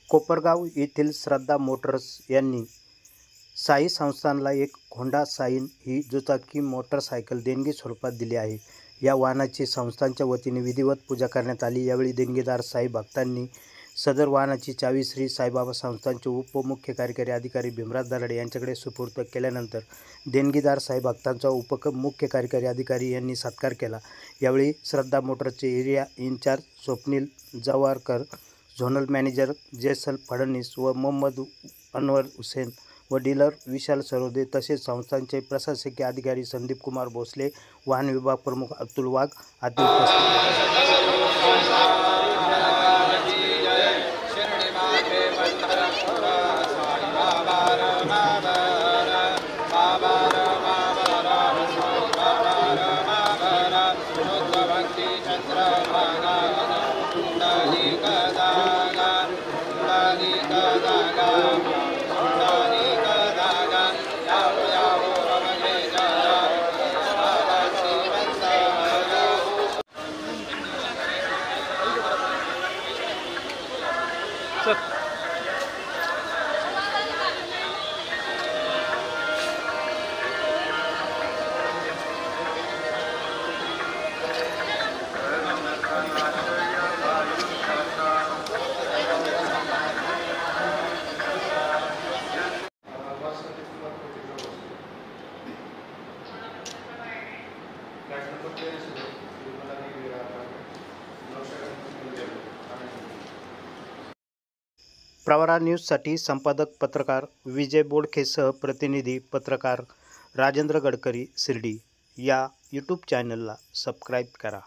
कोपरगाव येथील श्रद्धा मोटर्स यांनी साई संस्थानला एक होंडा शाईन ही दुचाकी मोटरसायकल देणगी स्वरूपात दिली आहे। या वाहनाची संस्थानच्या वतीने विधिवत पूजा करण्यात आली। यावेळी देणगीदार साई भक्तांनी सदर वाहनाची चावी श्री साईबाबा संस्थानचे उपमुख्य कार्यकारी अधिकारी भीमराज दराडे यांच्याकडे सुपूर्द केल्यानंतर देणगीदार साई भक्तांचा मुख्य कार्यकारी अधिकारी यांनी सत्कार केला। यावेळी श्रद्धा मोटर्सचे area in-charge Swapnil Jawarkar, zonal manager Jaisal Fadnavis व मोहम्मद अनवर हुसेन व डीलर विशाल सरोदे तसेच संस्थांचे प्रशासकीय अधिकारी संदीप कुमार भोसले, वाहन विभाग प्रमुख अतुल वाघ आदी उपस्थित प्रवरा न्यूजसाठी संपादक पत्रकार विजय बोडखेसह प्रतिनिधी पत्रकार राजेंद्र गडकरी शिर्डी। या यूट्यूब चॅनलला सबस्क्राईब करा।